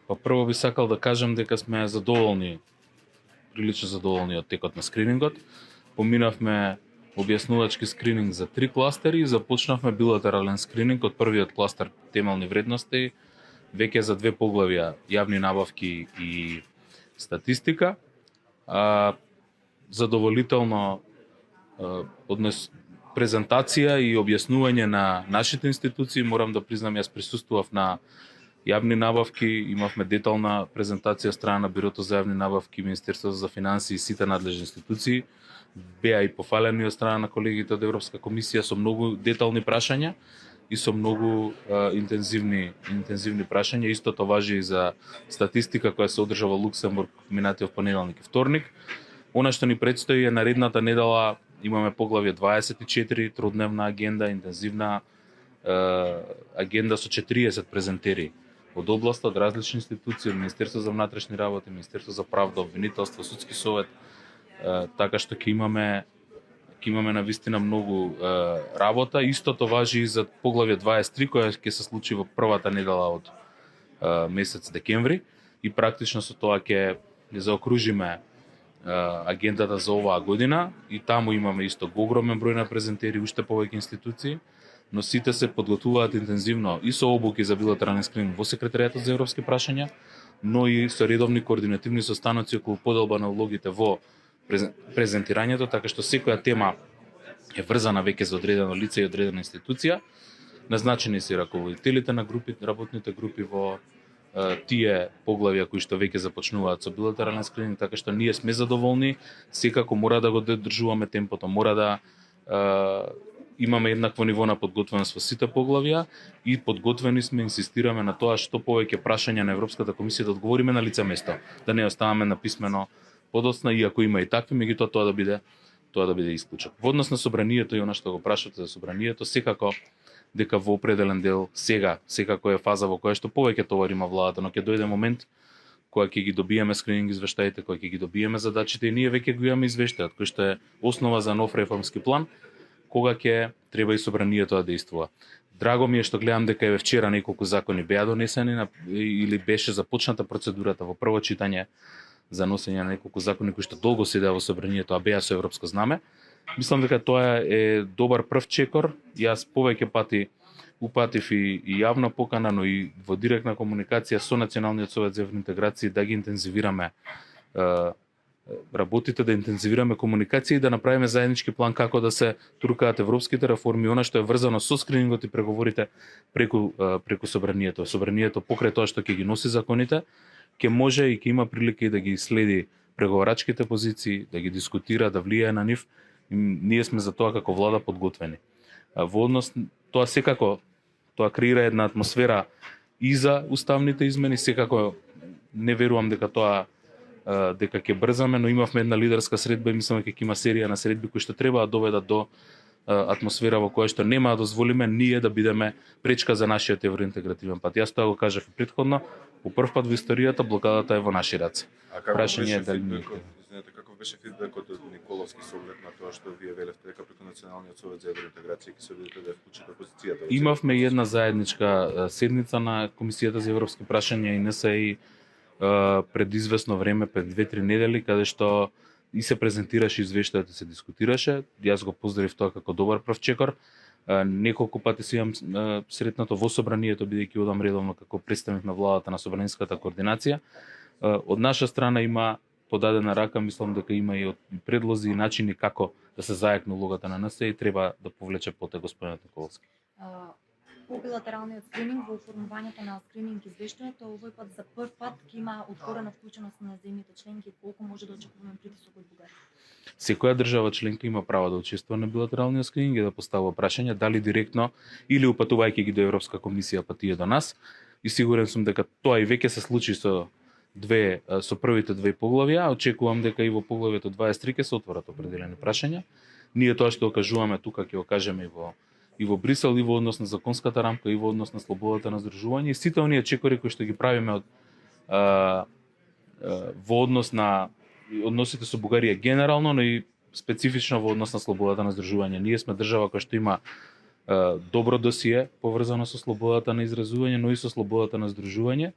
Па прво би сакал да кажам дека сме задоволни, прилично задоволни од текот на скринингот. Поминавме објаснувачки скрининг за 3 кластери и започнавме билатерален скрининг од првиот кластер темелни вредности, веќе за 2 поглавја јавни набавки и статистика. Задоволително однес презентација и објаснување на нашите институции. Морам да признам, јас присуствував на јавни набавки, имавме детална презентација страна на Бирото за јавни набавки, Министерството за финансии и сите надлежни институции. Беа и пофалени од страна на колегите од Европска комисија со многу детални прашања и со многу интензивни прашања. Истото важи и за статистика која се одржава во Луксембург минатиот понеделник и вторник. Она што ни предстои е наредната недела, имаме поглавје 24, трудневна агенда, интензивна агенда со 40 презентери од областа, од различни институции, од Министерство за внатрешни работи, Министерство за правда, обвинителство, судски совет, така што ќе имаме на вистина многу работа. Истото важи и за поглавје 23 која ќе се случи во првата недела од месец декември и практично со тоа ќе заокружиме агендата за оваа година и таму имаме исто огромен број на презентери, уште повеќе институции, но сите се подготвуваат интензивно и со обуки за билатерален скрининг во секретаријатот за европски прашања, но и со редовни координативни состаноци околу поделба на улогите во презентирањето, така што секоја тема е врзана веќе за одредено лице и одредена институција. Назначени се раководителите на групи, работните групи во тие поглавја кои што веќе започнуваат со билатерален скрининг, така што ние сме задоволни. Секако мора да го држуваме темпото, мора да имаме еднакво ниво на подготвеност во сите поглавја и подготвени сме, инсистираме на тоа што повеќе прашања на Европската комисија да одговориме на лице место, да не оставаме на писмено подоцна, иако има и такви, меѓутоа тоа да биде исклучок. Во однос на собранието и она што го прашате за собранието, секако дека во определен дел сега, секако е фаза во која што повеќе товар има владата, но ќе дојде момент кога ќе ги добиеме скрининг извештаите, кога ќе ги добиеме задачите и ние веќе го имаме извештајот, кој што е основа за нов реформски план, кога ќе треба и собранието да действува. Драго ми е што гледам дека еве вчера неколку закони беа донесени или беше започната процедурата во прво читање за носење на неколку закони кои што долго седеа во собранието, а беа со европско знаме. Мислам дека тоа е добар прв чекор. Јас повеќе пати упатив и јавна покана, но и во директна комуникација со Националниот совет за евроинтеграција да ги интензивираме работите, да интензивираме комуникација и да направиме заеднички план како да се туркаат европските реформи, она што е врзано со скринингот и преговорите преку собранието. Собранието покрај тоа што ќе ги носи законите, ќе може и ќе има прилика и да ги следи преговарачките позиции, да ги дискутира, да влијае на нив. Ние сме за тоа како влада подготвени. Во однос тоа секако тоа креира една атмосфера и за уставните измени, секако не верувам дека ќе брзаме, но имавме една лидерска средба и мислам дека ќе има серија на средби кои што треба да доведат до атмосфера во која што нема да дозволиме ние да бидеме пречка за нашиот евроинтегративен пат. Јас тоа го кажав и претходно, по прв пат во историјата блокадата е во наши раце. Прашање е каков беше фидбекот од Николовски со оглед на тоа што вие велевте дека преку Националниот совет за евроинтеграција ќе се видите да вклучите опозицијата? Имавме една заедничка седница на Комисијата за европски прашања и НСИ пред известно време, пред 2-3 недели, каде што и се презентираше извештајот и се дискутираше. Јас го поздравив тоа како добар прв чекор. Неколку пати се имам сретнато во собранието, бидејќи одам редовно како представник на владата на собраниската координација. Од наша страна има подадена рака, мислам дека има и предлози и начини како да се зајакне улогата на НС и треба да повлече поте господинот Николовски. По билатералниот скрининг, во оформувањето на скрининг извештањето, овој пат за прв пат ќе има отворена вклученост на земјите членки, колку може да очекуваме притисок од Бугарија? Секоја држава членка има право да учествува на билатералниот скрининг и да поставува прашања, дали директно или упатувајќи ги до Европска комисија, па тие до нас. И сигурен сум дека тоа и веќе се случи со првите две поглавја. Очекувам дека и во поглавјето 23 ќе се отворат определени прашања. Ние тоа што кажуваме тука ќе го кажеме и во Брисел, и во однос на законската рамка, и во однос на слободата на здружување, и сите оние чекори кои што ги правиме во однос на односите со Бугарија генерално, но и специфично во однос на слободата на здружување. Ние сме држава која што има добро досие поврзано со слободата на изразување, но и со слободата на здружување.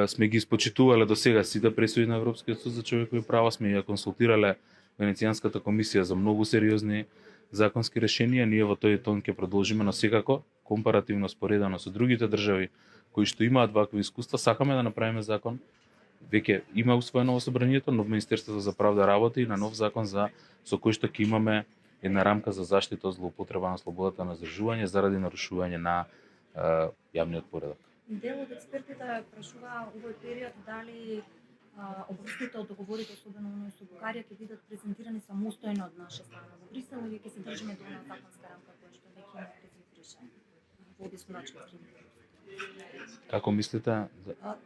сме ги испочитувале до сега сите пресуди на Европскиот суд за човекови права, сме ја консултирале Венецијанската комисија за многу сериозни законски решенија, ние во тој тон ќе продолжиме, но секако компаративно споредано со другите држави кои што имаат вакви искуства, сакаме да направиме закон. Веќе има усвоено во собранието, но Министерството за правда работи на нов закон со кој што ќе имаме една рамка за заштита од злоупотреба на слободата на изражување заради нарушување на јавниот поредок. Дел од експертите прашува овој период дали обврските од договорите, особено оние со Бугарија, ќе бидат презентирани самостојно од наша страна во Брисел или ќе се држиме до една законска рамка која што веќе има предвидена во обислувачки скрининг. Како мислите?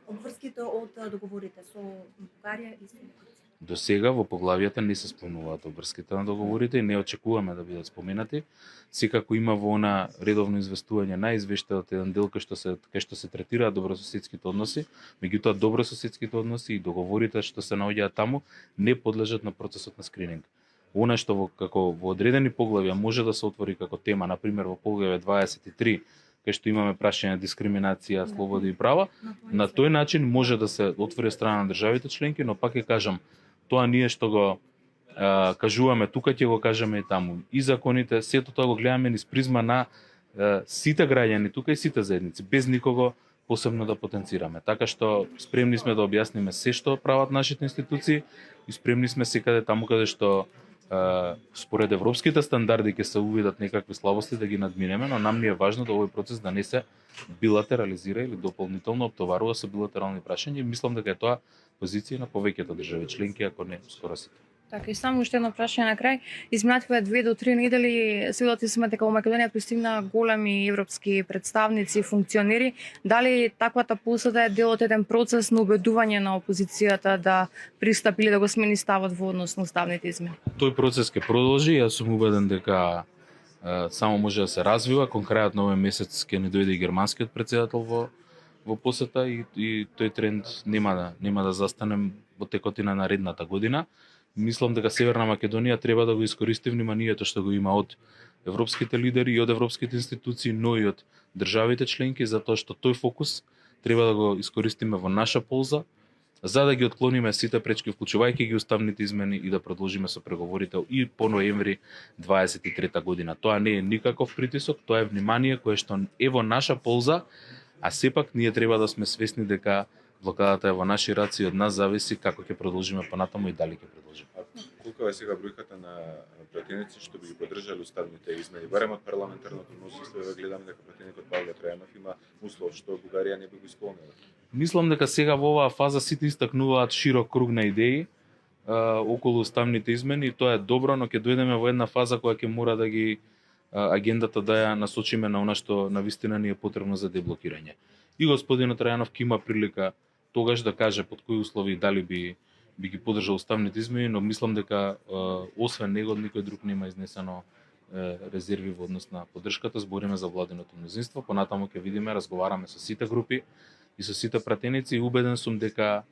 Обврските од договорите со Бугарија и со Грција. До сега во поглавијата не се спомнуваат обврските на договорите и не очекуваме да бидат споменати. Секако има во она редовно известување на извештајот еден дел кај што се третираат добрососедските односи, меѓутоа добрососедските односи и договорите што се наоѓаат таму не подлежат на процесот на скрининг. Она што како во одредени поглавја може да се отвори како тема, на пример во поглавје 23, кај што имаме прашање дискриминација, слободи и права, на тој начин може да се отвори страна на државите членки, но пак ќе кажам, тоа ние што го кажуваме тука ќе го кажеме и таму. И законите, сето тоа го гледаме низ призма на сите граѓани тука и сите заедници, без никого посебно да потенцираме. Така што спремни сме да објасниме се што прават нашите институции и спремни сме секаде таму каде што според европските стандарди ќе се увидат некакви слабости да ги надминеме, но нам ни е важно да овој процес да не се билатерализира или дополнително оптоварува со билатерални прашања и мислам дека е тоа позиција на повеќето држави членки, ако не скоро сите. Така и само уште едно прашање на крај. Изминативе 2 до 3 недели сведоци сме дека во Македонија пристигна големи европски представници и функционери. Дали таквата посета е дел од еден процес на убедување на опозицијата да пристапи или да го смени ставот во однос на уставните измени? Тој процес ќе продолжи, јас сум убеден дека само може да се развива. Кон крајот на овој месец ќе ни дојде и германскиот претседател во посета и тој тренд нема да застане во текот на наредната година. Мислам дека Северна Македонија треба да го искористи вниманието што го има од европските лидери и од европските институции, но и од државите членки, затоа што тој фокус треба да го искористиме во наша полза, за да ги отклониме сите пречки, вклучувајќи ги уставните измени и да продолжиме со преговорите и по ноември 23 година. Тоа не е никаков притисок, тоа е внимание кое што е во наша полза, а сепак ние треба да сме свесни дека блокадата е во наши раци и од нас зависи како ќе продолжиме понатаму и дали ќе продолжиме. Колка е сега бројката на пратеници што би ги поддржале уставните измени? Барем од парламентарното мнозинство гледаме дека пратеникот Павле Тројанов има услов што Бугарија не би го исполнила. Мислам дека сега во оваа фаза сите истакнуваат широк круг на идеи околу уставните измени и тоа е добро, но ќе дојдеме во една фаза која ќе мора да ги агендата да ја насочиме на она што навистина ни е потребно за деблокирање. И господинот Тројанов ќе има прилика тогаш да каже под кои услови дали би ги поддржал уставните измени, но мислам дека освен него никој друг нема изнесено резерви во однос на поддршката. Збориме за владиното мнозинство, понатаму ќе видиме, разговараме со сите групи и со сите пратеници и убеден сум дека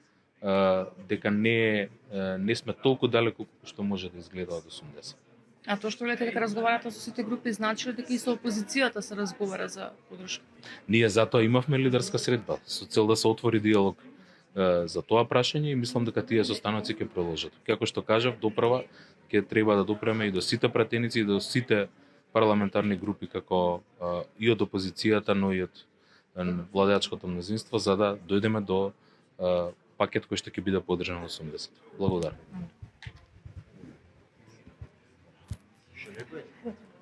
не сме толку далеку колку што може да изгледа од 80. А тоа што велите дека разговарате со сите групи, значи ли дека и со опозицијата се разговара за поддршка? Ние затоа имавме лидерска средба со цел да се отвори диалог за тоа прашање и мислам дека тие состаноци ќе продолжат. Како што кажав, доправа ќе треба да допреме и до сите пратеници и до сите парламентарни групи како и од опозицијата, но и од владеачкото мнозинство за да дојдеме до пакет кој што ќе биде поддржан во 80. Благодарам.